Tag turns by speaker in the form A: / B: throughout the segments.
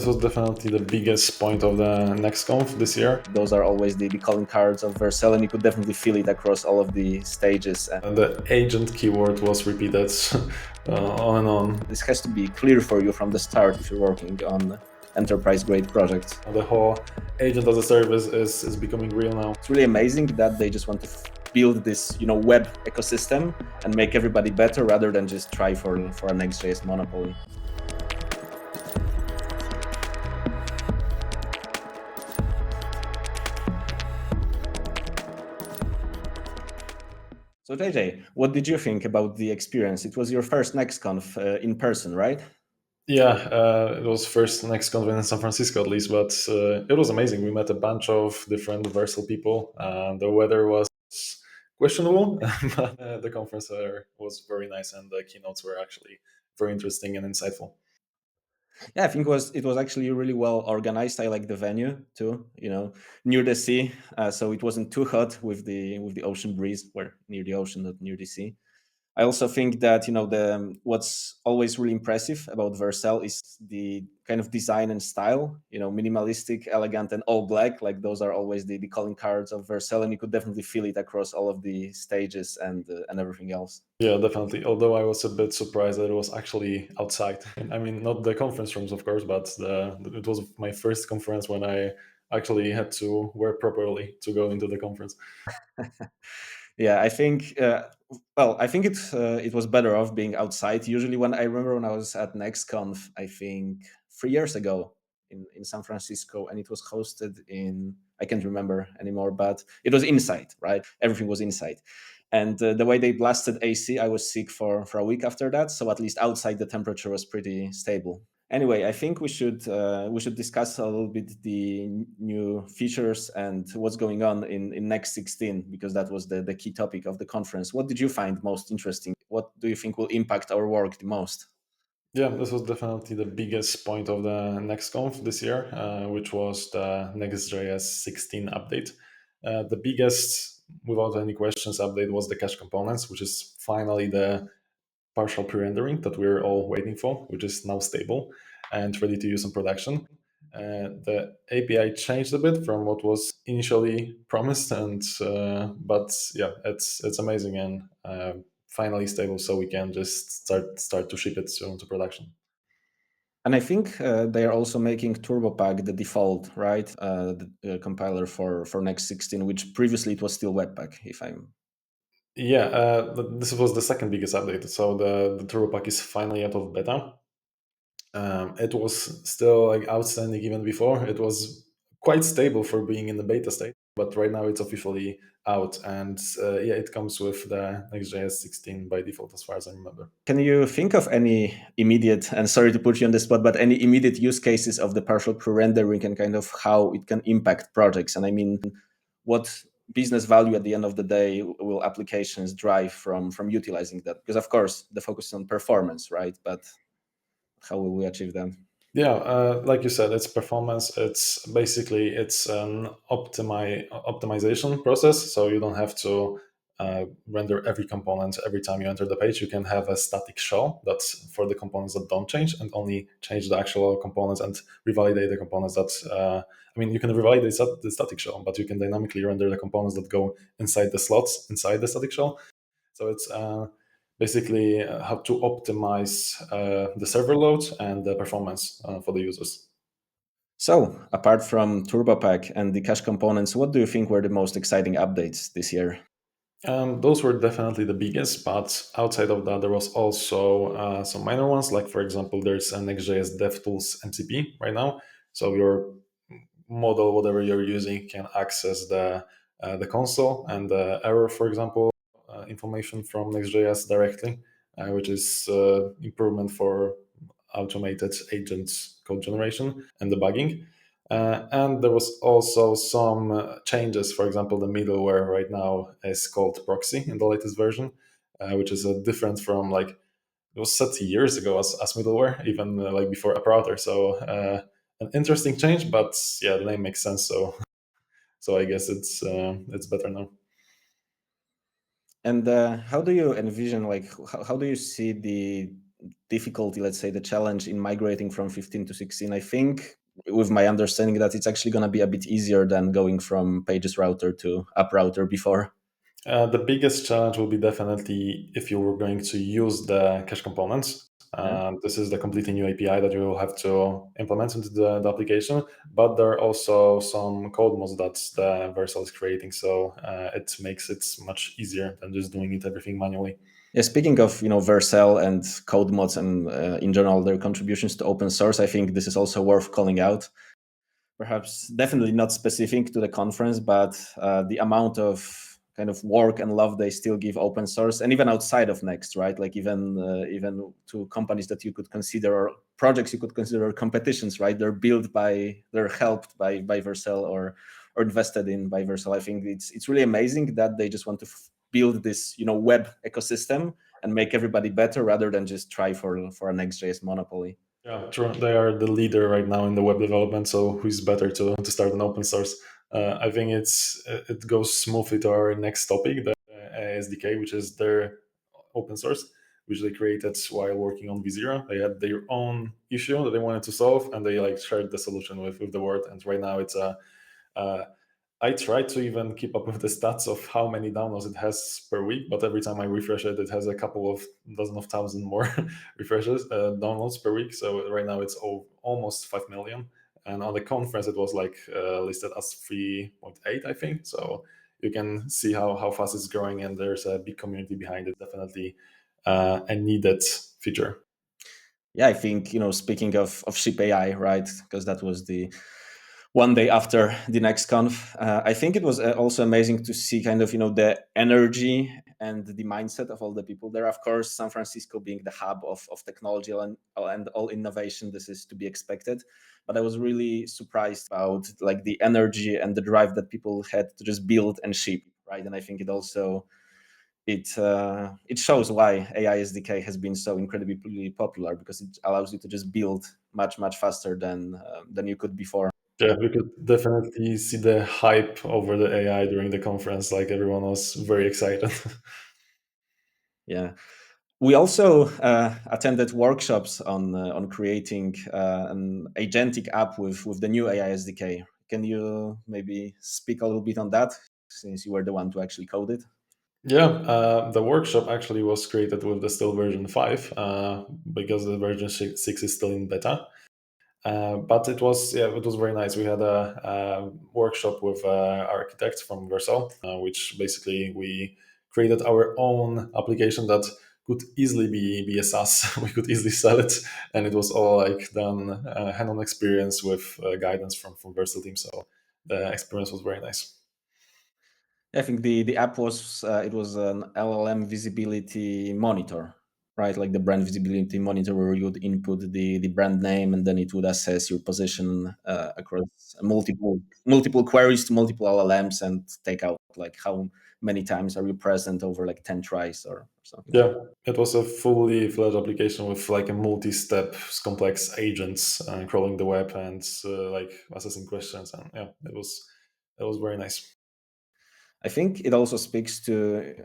A: This was definitely the biggest point of the Next.conf this year.
B: Those are always the calling cards of Vercel, and you could definitely feel it across all of the stages.
A: And the agent keyword was repeated on and on.
B: This has to be clear for you from the start if you're working on enterprise-grade projects.
A: The whole agent as a service is becoming real now.
B: It's really amazing that they just want to build this, web ecosystem and make everybody better rather than just try for a Next.js monopoly. So JJ, what did you think about the experience? It was your first NextConf in person, right?
A: Yeah, it was first Next.conf in San Francisco at least, but it was amazing. We met a bunch of different Vercel people. The weather was questionable, but the conference was very nice, and the keynotes were actually very interesting and insightful.
B: Yeah, I think it was actually really well organized. I like the venue too, near the sea, so it wasn't too hot with the ocean breeze. We're near the ocean, not near the sea. I also think that the what's always really impressive about Vercel is the kind of design and style. Minimalistic, elegant, and all black. Like those are always the calling cards of Vercel, and you could definitely feel it across all of the stages and everything else.
A: Yeah, definitely. Although I was a bit surprised that it was actually outside. I mean, not the conference rooms, of course, but it was my first conference when I actually had to wear properly to go into the conference.
B: Yeah, I think. I think it was better off being outside. Usually, when I remember when I was at NextConf, I think 3 years ago in San Francisco, and it was hosted in, I can't remember anymore, but it was inside, right? Everything was inside, and the way they blasted AC, I was sick for a week after that. So at least outside, the temperature was pretty stable. Anyway, I think we should discuss a little bit the new features and what's going on in Next 16, because that was the key topic of the conference. What did you find most interesting? What do you think will impact our work the most?
A: Yeah, this was definitely the biggest point of the Next.conf this year, which was the Next.js 16 update. The biggest, without any questions, update was the cache components, which is finally the partial pre-rendering that we're all waiting for, which is now stable and ready to use in production. The API changed a bit from what was initially promised, and but yeah, it's amazing and finally stable, so we can just start to ship it soon to production.
B: And I think they are also making Turbopack the default, right? The compiler for Next 16, which previously it was still Webpack, if I'm.
A: Yeah, this was the second biggest update. So the Turbopack is finally out of beta. It was still like outstanding even before. It was quite stable for being in the beta state, but right now it's officially out, and yeah, it comes with the Next.js 16 by default, as far as I remember.
B: Can you think of any immediate, and sorry to put you on the spot, but any immediate use cases of the partial pre-rendering and kind of how it can impact projects? And I mean, what business value at the end of the day will applications drive from utilizing that? Because of course the focus is on performance, right? But how will we achieve that?
A: Yeah, like you said, it's performance. It's basically it's an optimization process, so you don't have to render every component every time you enter the page. You can have a static shell that's for the components that don't change, and only change the actual components and revalidate the components that. I mean, you can revalidate the static shell, but you can dynamically render the components that go inside the slots inside the static shell. So it's basically how to optimize the server load and the performance for the users.
B: So apart from Turbopack and the cache components, what do you think were the most exciting updates this year?
A: Those were definitely the biggest, but outside of that, there was also some minor ones. Like, for example, there's an Next.js DevTools MCP right now. So your model, whatever you're using, can access the console and the error, for example, information from Next.js directly, which is improvement for automated agents code generation and debugging. And there was also some changes. For example, the middleware right now is called proxy in the latest version, which is different from like it was set years ago as middleware, even like before app router. So an interesting change, but yeah, the name makes sense. So so I guess it's better now.
B: And how do you envision, like, how do you see difficulty, let's say the challenge in migrating from 15 to 16, I think with my understanding that it's actually going to be a bit easier than going from pages router to app router before.
A: The biggest challenge will be definitely if you were going to use the cache components.
B: Yeah.
A: This is the completely new API that you will have to implement into the application, but there are also some code mods that the Vercel is creating, so it makes it much easier than just doing it everything manually.
B: Yeah, speaking of Vercel and code mods and in general their contributions to open source, I think this is also worth calling out. Perhaps definitely not specific to the conference, but the amount of kind of work and love they still give open source, and even outside of Next, right? Like even to companies that you could consider or projects you could consider competitions, right? They're helped by Vercel or invested in by Vercel. I think it's really amazing that they just want to build this web ecosystem and make everybody better rather than just try for a Next.js monopoly.
A: Yeah, true. They are the leader right now in the web development, so who's better to start an open source? I think it goes smoothly to our next topic, the AI SDK, which is their open source, which they created while working on V0. They had their own issue that they wanted to solve, and they like shared the solution with the world. And right now it's a I try to even keep up with the stats of how many downloads it has per week, but every time I refresh it, it has a couple of dozen of thousand more refreshes, downloads per week. So right now it's almost 5 million. And on the conference, it was like listed as 3.8, I think. So you can see how fast it's growing, and there's a big community behind it. Definitely a needed feature.
B: Yeah, I think speaking of ship AI, right? Because that was the one day after the next conf. I think it was also amazing to see kind of the energy and the mindset of all the people there. Of course, San Francisco being the hub of technology and all innovation, this is to be expected. But I was really surprised about like the energy and the drive that people had to just build and ship, right? And I think it shows why AI SDK has been so incredibly popular, because it allows you to just build much faster than you could before.
A: Yeah, we could definitely see the hype over the AI during the conference. Like everyone was very excited.
B: Yeah, we also attended workshops on creating an agentic app with the new AI SDK. Can you maybe speak a little bit on that, since you were the one to actually code it?
A: Yeah, the workshop actually was created with the still version 5 because the version 6 is still in beta. But it was very nice. We had a workshop with architects from Vercel, which basically we created our own application that could easily be a SaaS. We could easily sell it, and it was all like done hand-on experience with guidance from Vercel team. So the experience was very nice.
B: I think the app was it was an LLM visibility monitor, right? Like the brand visibility monitor, where you would input the brand name, and then it would assess your position across multiple queries to multiple LLMs, and take out like how many times are you present over like 10 tries or something like
A: Yeah,
B: that.
A: it was a fully fledged application with like a multi-step complex agents crawling the web and like assessing questions, and yeah, it was very nice.
B: I think it also speaks to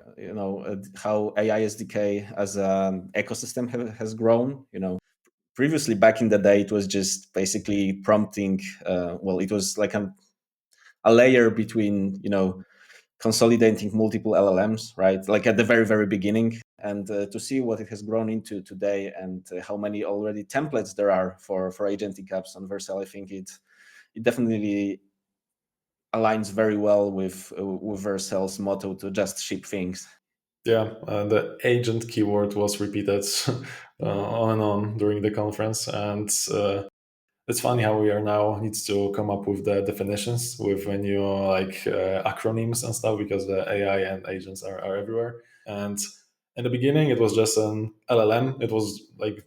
B: how AI SDK as an ecosystem has grown. Previously, back in the day, it was just basically prompting. Well, it was like a layer between consolidating multiple LLMs, right? Like at the very beginning, and to see what it has grown into today, and how many already templates there are for agentic apps on Vercel, I think it definitely aligns very well with Vercel's motto to just ship things.
A: Yeah, the agent keyword was repeated on and on during the conference, and it's funny how we are now needs to come up with the definitions with new like acronyms and stuff because the AI and agents are everywhere. And in the beginning, it was just an LLM. It was like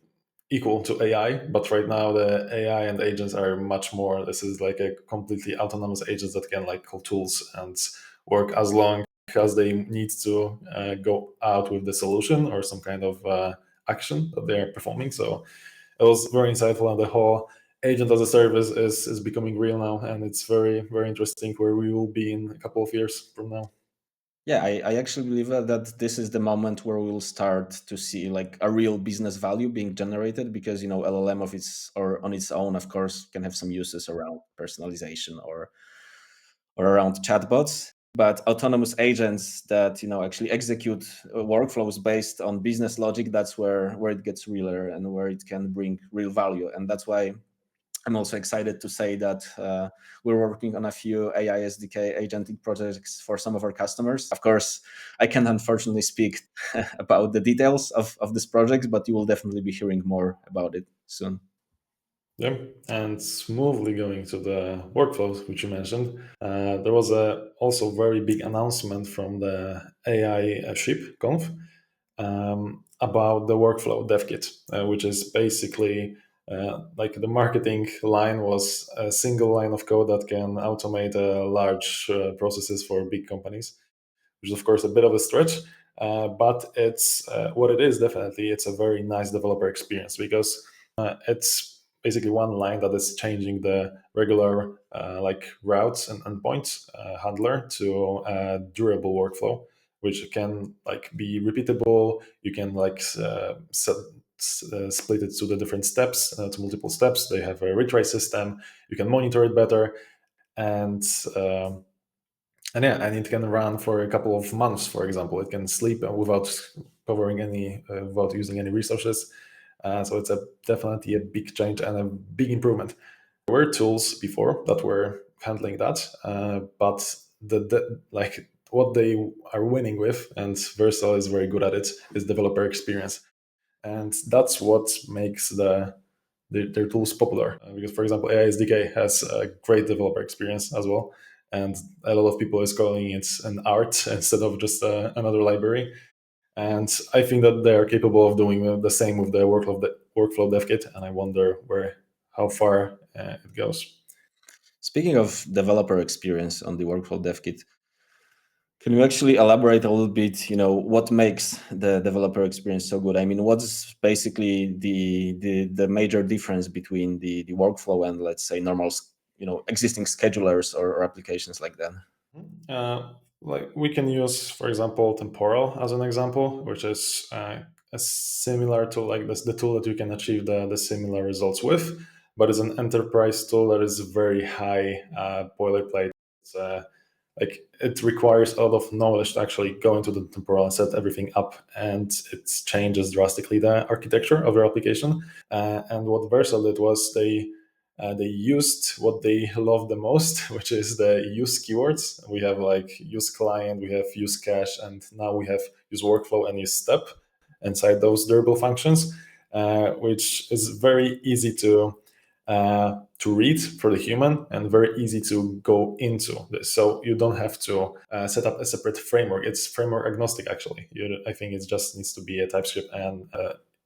A: equal to AI, but right now the AI and agents are much more. This is like a completely autonomous agents that can like call tools and work as long as they need to go out with the solution or some kind of action that they are performing. So it was very insightful, and the whole agent as a service is becoming real now, and it's very interesting where we will be in a couple of years from now.
B: Yeah, I actually believe that this is the moment where we will start to see like a real business value being generated, because LLM of its or on its own, of course, can have some uses around personalization or around chatbots, but autonomous agents that actually execute workflows based on business logic, that's where it gets realer and where it can bring real value. And that's why I'm also excited to say that we're working on a few AI SDK agentic projects for some of our customers. Of course, I can't unfortunately speak about the details of this project, but you will definitely be hearing more about it soon.
A: Yeah, and smoothly going to the workflows which you mentioned, there was a also very big announcement from the AI ship Conf about the workflow dev kit, which is basically like the marketing line was a single line of code that can automate large processes for big companies, which is of course a bit of a stretch. But it's what it is. Definitely, it's a very nice developer experience because it's basically one line that is changing the regular like routes and endpoints handler to a durable workflow, which can like be repeatable. You can like split it to the different steps, to multiple steps. They have a retry system. You can monitor it better, and um, and yeah, and it can run for a couple of months. For example, it can sleep without covering any, without using any resources. So it's a definitely a big change and a big improvement. There were tools before that were handling that, but the like what they are winning with, and Vercel is very good at it, is developer experience, and that's what makes their tools popular. Because, for example, AI SDK has a great developer experience as well, and a lot of people is calling it an art instead of just another library. And I think that they are capable of doing the same with the workflow dev kit, and I wonder where how far it goes.
B: Speaking of developer experience on the workflow dev kit, can you actually elaborate a little bit, what makes the developer experience so good? I mean, what's basically the major difference between the workflow and, let's say, normal, existing schedulers or applications like that?
A: Like we can use, for example, temporal as an example, which is a similar to like this, the tool that you can achieve the similar results with, but it's an enterprise tool that is very high boilerplate. It's, like it requires a lot of knowledge to actually go into the temporal and set everything up, and it changes drastically the architecture of your application. And what Vercel did was they used what they love the most, which is the use keywords. We have like use client, we have use cache, and now we have use workflow and use step inside those durable functions, which is very easy to read for the human and very easy to go into this. So you don't have to set up a separate framework. It's framework agnostic actually. I think it just needs to be a TypeScript and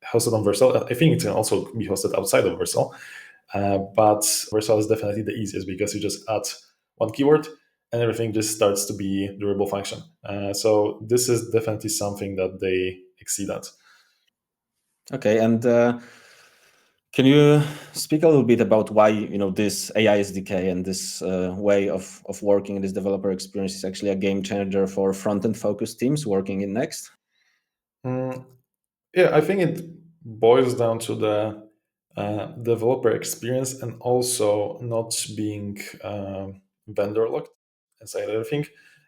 A: hosted on Vercel. I think it can also be hosted outside of Vercel. But Vercel is definitely the easiest because you just add one keyword and everything just starts to be durable function. So this is definitely something that they exceed at.
B: Okay, and can you speak a little bit about why this AI SDK and this way of working in this developer experience is actually a game changer for front-end focused teams working in Next?
A: Mm, Yeah, I think it boils down to the developer experience and also not being vendor locked inside everything.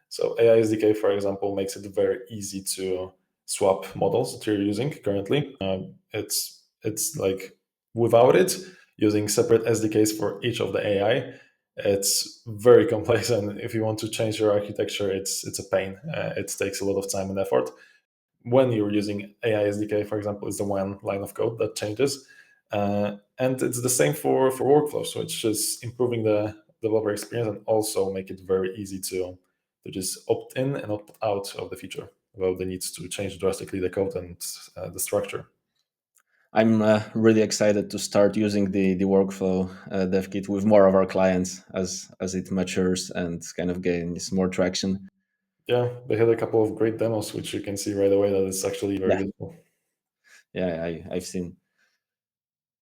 A: So AI SDK, for example, makes it very easy to swap models that you're using currently. It's like without it, using separate SDKs for each of the AI, it's very complex. And if you want to change your architecture, it's a pain. It takes a lot of time and effort when you're using AI SDK, for example, is the one line of code that changes. And it's the same for workflows. So it's just improving the developer experience and also make it very easy to just opt in and opt out of the feature without the need to change drastically the code and the structure.
B: I'm really excited to start using the workflow dev kit with more of our clients as it matures and kind of gains more traction.
A: Yeah, they had a couple of great demos, which you can see right away that it's actually very
B: Yeah,
A: useful.
B: yeah, I've seen.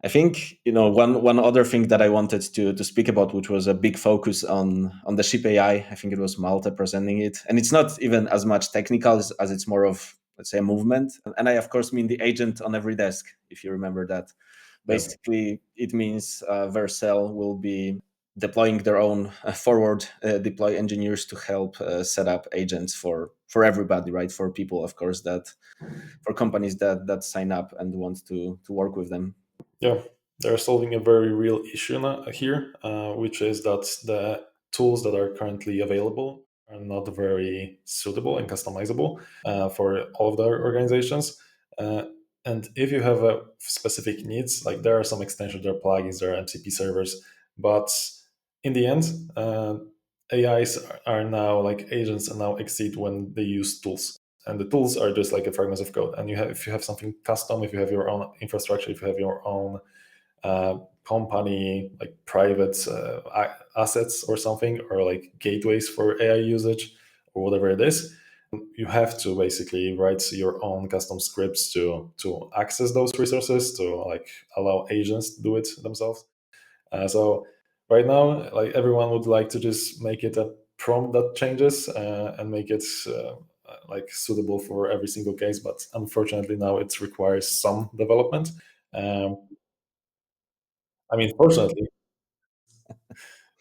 B: I think one other thing that I wanted to speak about, which was a big focus on the ship AI. I think it was Malte presenting it, and it's not even as much technical as it's more of, let's say, a movement. And I of course mean the agent on every desk, if you remember that.
A: Yeah.
B: Basically, it means Vercel will be deploying their own forward deploy engineers to help set up agents for everybody, right? For people, of course, that for companies that sign up and want to work with them.
A: Yeah, they're solving a very real issue here, which is that the tools that are currently available are not very suitable and customizable for all of their organizations. Uh, and if you have a specific needs, like there are some extensions, there are plugins, there are MCP servers, but in the end, AIs are now like agents and now exceed when they use tools, and the tools are just like a fragments of code. And you have, if you have something custom, if you have your own infrastructure, if you have your own company like private assets or something, or like gateways for AI usage or whatever it is, you have to basically write your own custom scripts to access those resources, to like allow agents to do it themselves. So right now, like everyone would like to just make it a prompt that changes and make it like suitable for every single case. But unfortunately, now it requires some development. Um, I mean, fortunately,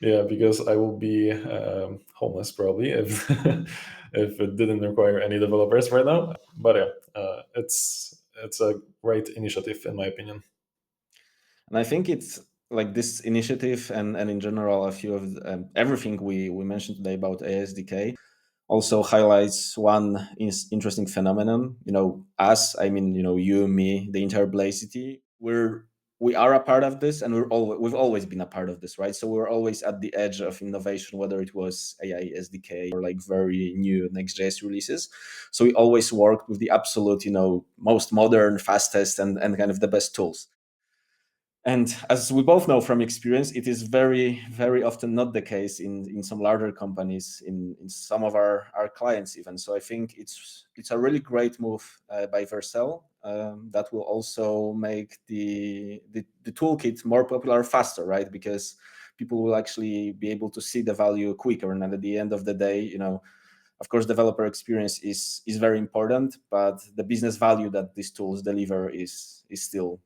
A: yeah, because I will be homeless probably if if it didn't require any developers right now. But yeah, it's a great initiative in my opinion.
B: And I think it's like this initiative and in general a few of everything we mentioned today about ASDK also highlights one interesting phenomenon. Us, I mean, you, me, the entire Blazity, we are a part of this, and we've always been a part of this, right? So we're always at the edge of innovation, whether it was AI SDK or like very new Next.js releases. So we always worked with the absolute, most modern, fastest, and kind of the best tools. And as we both know from experience, it is very, very often not the case in some larger companies, in some of our clients even. So I think it's a really great move by Vercel that will also make the toolkit more popular faster, right? Because people will actually be able to see the value quicker. And at the end of the day, of course, developer experience is very important, but the business value that these tools deliver is still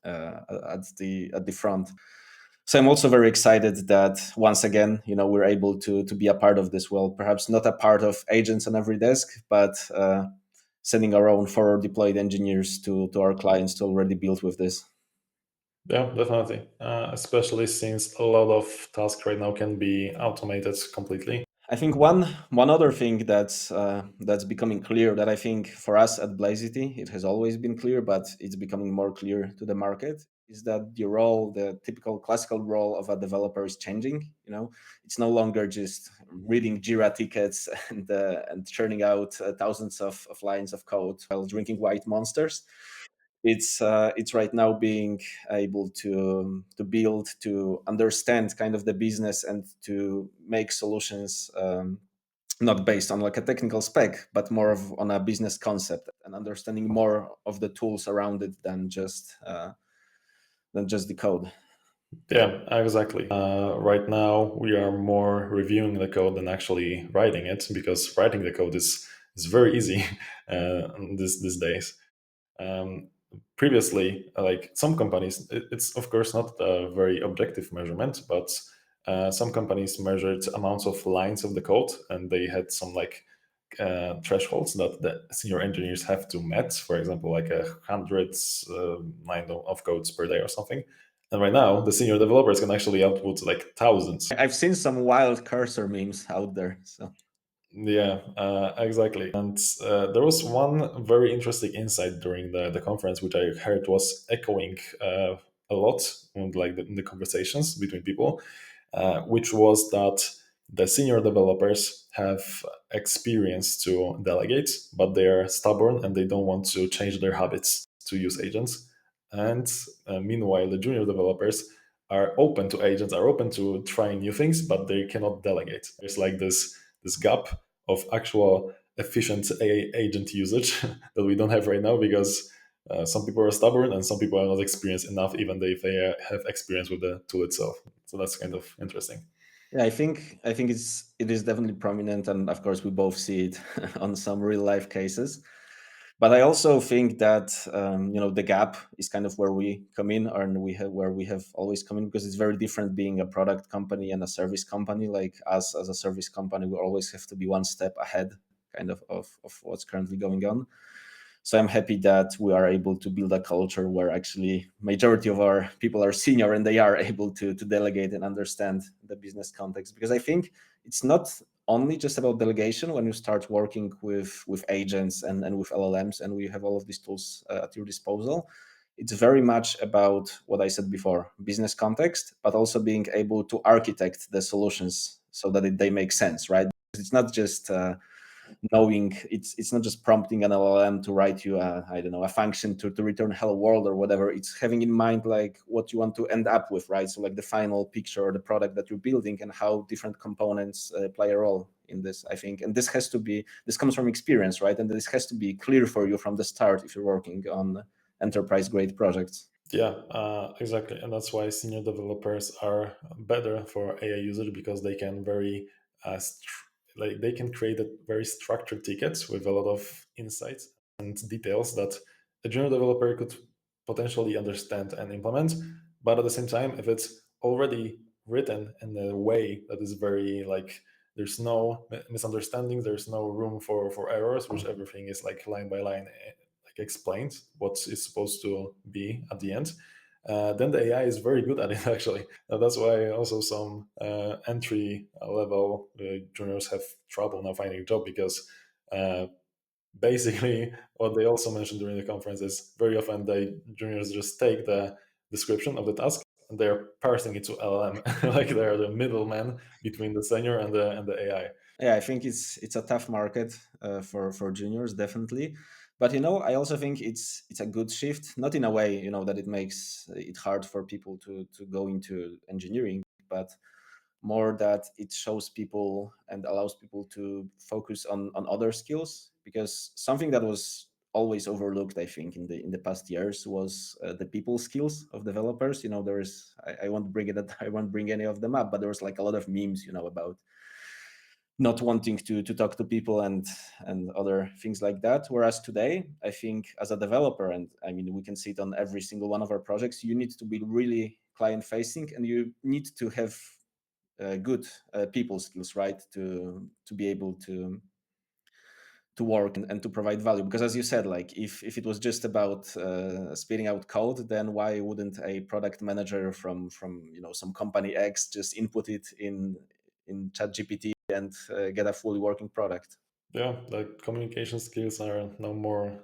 B: at the front. So I'm also very excited that once again, we're able to be a part of this. Well, perhaps not a part of agents on every desk, but sending our own forward deployed engineers to our clients to already build with this.
A: Yeah, definitely. Especially since a lot of tasks right now can be automated completely.
B: I think one other thing that's becoming clear, that I think for us at Blazity it has always been clear, but it's becoming more clear to the market, is that the typical classical role of a developer is changing. It's no longer just reading Jira tickets and churning out thousands of lines of code while drinking white monsters. It's right now being able to build, to understand kind of the business, and to make solutions not based on like a technical spec, but more of on a business concept, and understanding more of the tools around it than just the code.
A: Yeah, exactly. Right now, we are more reviewing the code than actually writing it, because writing the code is very easy these days. Um, Previously, like some companies, it's of course not a very objective measurement, but some companies measured amounts of lines of the code, and they had some like thresholds that the senior engineers have to met. For example, like a hundreds line of codes per day or something. And right now, the senior developers can actually output like thousands.
B: I've seen some wild cursor memes out there. So
A: Yeah, exactly. And there was one very interesting insight during the conference, which I heard was echoing a lot in, like in the conversations between people, which was that the senior developers have experience to delegate, but they are stubborn and they don't want to change their habits to use agents. And meanwhile, the junior developers are open to agents, are open to trying new things, but they cannot delegate. There's like this gap of actual efficient AI agent usage that we don't have right now, because some people are stubborn and some people are not experienced enough, even if they have experience with the tool itself. So that's kind of interesting.
B: Yeah, I think it is definitely prominent, and of course we both see it on some real life cases. But I also think that the gap is kind of where we come in, and where we have always come in, because it's very different being a product company and a service company. Like us as a service company, we always have to be one step ahead, kind of what's currently going on. So I'm happy that we are able to build a culture where actually majority of our people are senior and they are able to delegate and understand the business context. Because I think it's not only just about delegation when you start working with agents and with LLMs, and we have all of these tools at your disposal. It's very much about what I said before, business context, but also being able to architect the solutions so that they make sense, right? It's not just knowing, it's not just prompting an LLM to write you a, I don't know, a function to return hello world or whatever. It's having in mind like what you want to end up with, right? So like the final picture or the product that you're building, and how different components play a role in this, I think. And this comes from experience, right? And this has to be clear for you from the start if you're working on enterprise grade projects.
A: Yeah, exactly, and that's why senior developers are better for AI usage, because they can like they can create a very structured tickets with a lot of insights and details that a junior developer could potentially understand and implement. But at the same time, if it's already written in a way that is very like, there's no misunderstandings, there's no room for errors, which everything is like line by line, like explained what is supposed to be at the end, then the AI is very good at it actually. That's why also some entry level juniors have trouble now finding a job, because uh, basically what they also mentioned during the conference is very often the juniors just take the description of the task and they're parsing it to LLM, like they're the middleman between the senior and the AI.
B: Yeah, I think it's a tough market for juniors, definitely. But I also think it's a good shift, not in a way that it makes it hard for people to go into engineering, but more that it shows people and allows people to focus on other skills. Because something that was always overlooked, I think, in the past years was the people skills of developers. There is, I won't bring it I won't bring any of them up, but there was like a lot of memes about not wanting to talk to people and other things like that. Whereas today, I think as a developer, and I mean we can see it on every single one of our projects, you need to be really client facing, and you need to have good people skills, right, to be able to work and to provide value. Because as you said, like if it was just about spitting out code, then why wouldn't a product manager from some company X just input it in chat GPT and get a fully working product?
A: Yeah, the communication skills are no more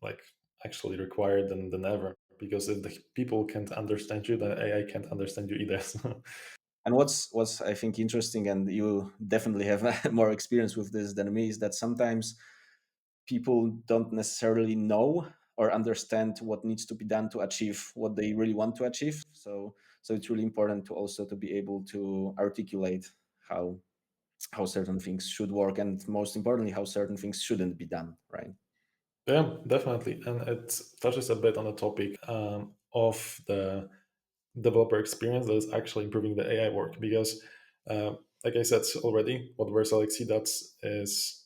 A: like actually required than ever, because if the people can't understand you, then AI can't understand you either. So,
B: And what's I think interesting, and you definitely have more experience with this than me, is that sometimes people don't necessarily know or understand what needs to be done to achieve what they really want to achieve. So it's really important to also to be able to articulate how certain things should work, and most importantly how certain things shouldn't be done, right?
A: yeah, definitely, and it touches a bit on the topic of the developer experience that is actually improving the AI work, because, uh, like I said already, what Vercel does is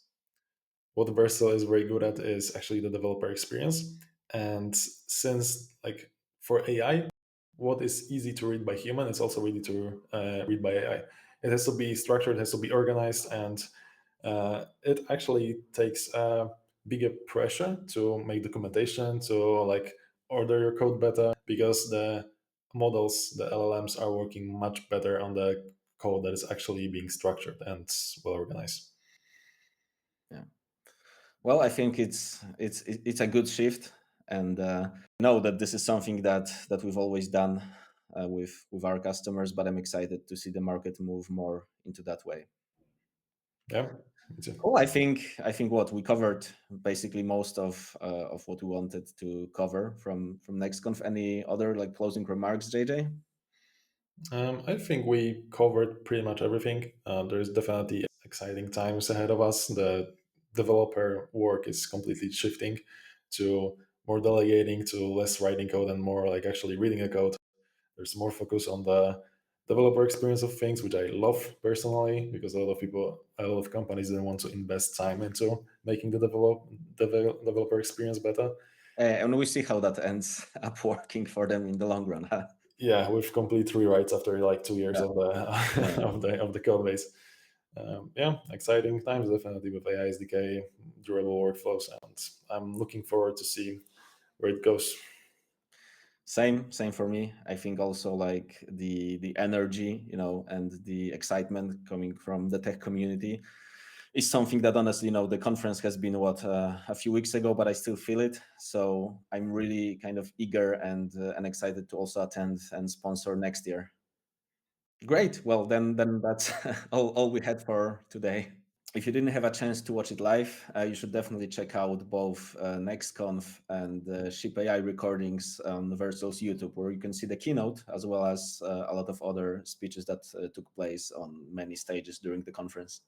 A: what Vercel is very good at is actually the developer experience. And since like for AI, what is easy to read by human is also easy to read by AI. It has to be structured, it has to be organized, and it actually takes a bigger pressure to make documentation, to like order your code better, because the models, the LLMs, are working much better on the code that is actually being structured and well organized.
B: Yeah. Well, I think it's a good shift, and know that this is something that we've always done with our customers. But I'm excited to see the market move more into that way.
A: Yeah, me too.
B: Cool. I think what we covered basically most of what we wanted to cover from NextConf. Any other like closing remarks, JJ?
A: I think we covered pretty much everything. There's definitely exciting times ahead of us. The developer work is completely shifting to more delegating to less writing code and more like actually reading the code. There's more focus on the developer experience of things, which I love personally, because a lot of people, a lot of companies didn't want to invest time into making the developer experience better.
B: And we see how that ends up working for them in the long run. Huh?
A: Yeah, with complete rewrites after like 2 years
B: Yeah.
A: of the
B: Yeah.
A: of the code base. Yeah, exciting times definitely with AI SDK, durable workflows, and I'm looking forward to see where it goes.
B: Same for me. I think also like the energy, and the excitement coming from the tech community is something that honestly, the conference has been a few weeks ago, but I still feel it. So I'm really kind of eager and excited to also attend and sponsor next year. Great. Well, then that's all we had for today. If you didn't have a chance to watch it live, you should definitely check out both NextConf and Ship AI recordings on Vercel's YouTube, where you can see the keynote as well as a lot of other speeches that took place on many stages during the conference.